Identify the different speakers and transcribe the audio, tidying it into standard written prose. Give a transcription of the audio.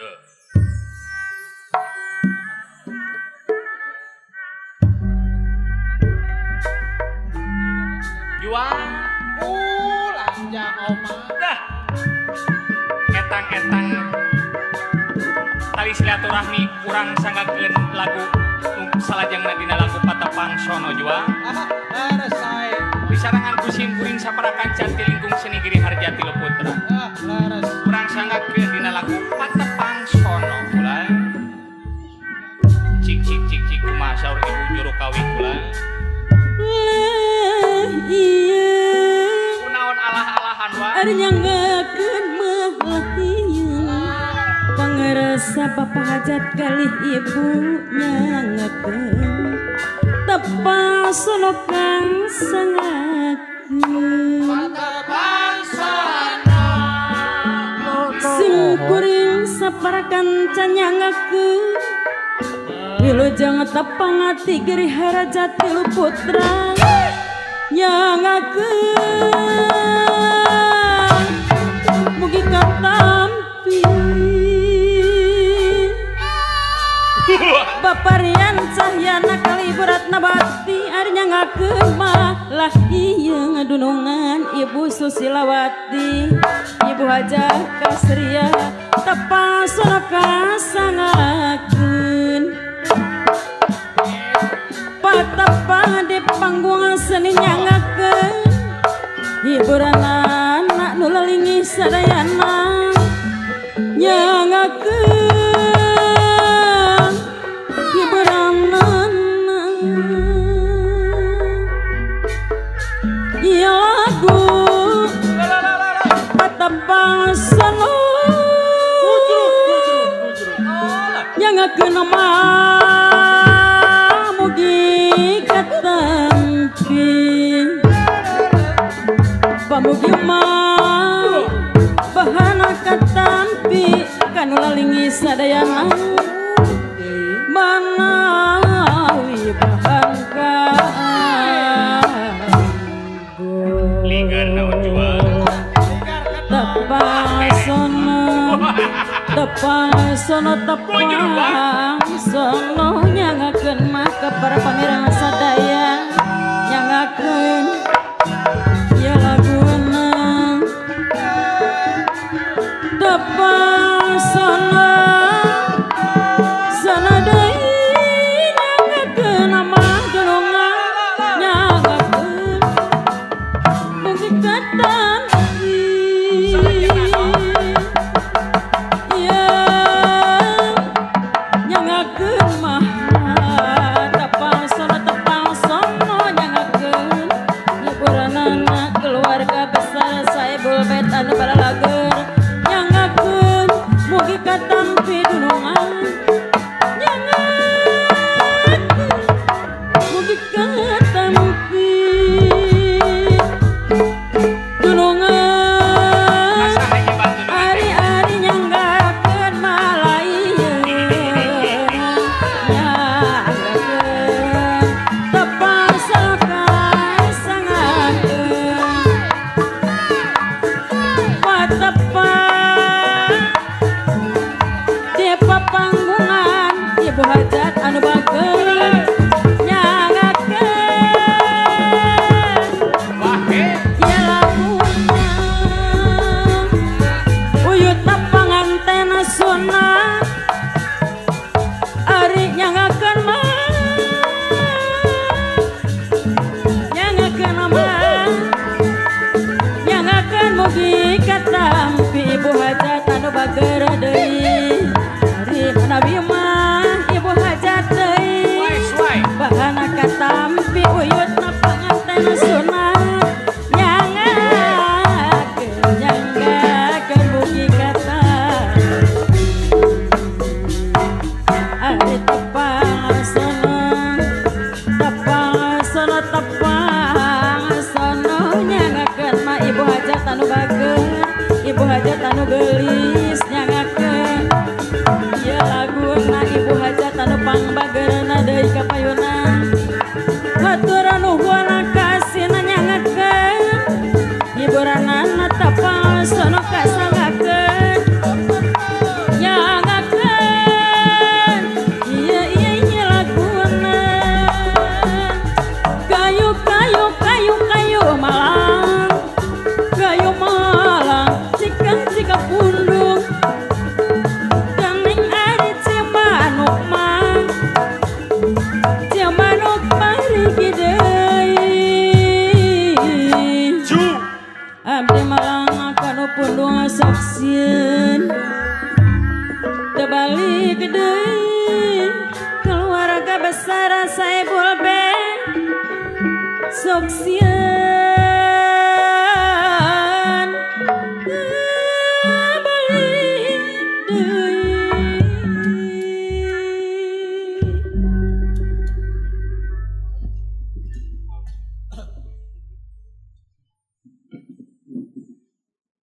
Speaker 1: Juang
Speaker 2: lanjang oma
Speaker 1: dah etang-etang tali silaturahmi kurang sanggakeun lagu salajengna dina lagu Patepang Sono Juang
Speaker 2: laras sae
Speaker 1: disarangan ku simkuring saparakan canti lingkung seni Giri Harjati Luputra
Speaker 2: laras
Speaker 1: kurang sanggakeun dina lagu Patepang Sono ulah cik cik cik cik kumaha saur ibu juru kawin ulah kunaon alah-alahan wa
Speaker 3: ari nyanggakeun mah ieu pangarasa bapak hajat kalih ibu nyangakeun tepang sono kang sangakeun
Speaker 2: Patepang Sono
Speaker 3: simkuring saparakan can nyangakeun wilujeng tepang ati Giri Harjati Luputra nyangakeun mugi katampi Baparian cahyana kaliburatna bakti ari nyangakeun malah ieu ngadunungan Ibu Susilawati Ibu Hajah Kasria tepang sono kasangakeun patepang di panggung seni nyangakeun hiburan anak nu lelingi sadayana nyangakeun hiburan anak ieu lagu Patepang Sono nyangakeun mah mugi katampi pamugi mah bahana katampi kanu lalingi sadayana manawi bahan kanggo
Speaker 1: ligarna Juang
Speaker 3: tepang sono tepang sono tepang sono nyangakeun mah ka para pamirsa sadaya nyangakeun ieu laguna tepang sono sono deui nyangakeun mah golongan nyangakeun mugi katampi nyangakeun mah tepang sono nyangakeun hiburanana keluarga besar saebul bet anu balalager nyangakeun mugi katampi dunungan nyangakeun mugi katampi dunungan ari-ari nyanggakeun malah ieu nyangakeun tepang sono kasangakeun patepang di papanggungan Ibu Hajat anu bageun nyangakeun ieu laguna uyutna pangantena sunah ari nyangakeun mah nyangakeun mugi katampi Ibu Hajat anu bageur deui ari manawi mah Ibu Hajat deui bahana katampi uyutna pangantena sunah nyangakeun mugi katampi ari tepang sono nyangakeun mah Ibu Hajat anu bageun Ibu Hajat anu geulis nyangakeun ieu laguna Ibu Hajat anu pangbageurna deui ka payuna hatur nuhun kasihna nyangakeun hiburanana tepang sono kasangakeun nyangakeun sarua saksieun terbalik deui keluarga besar Saebul be saksieun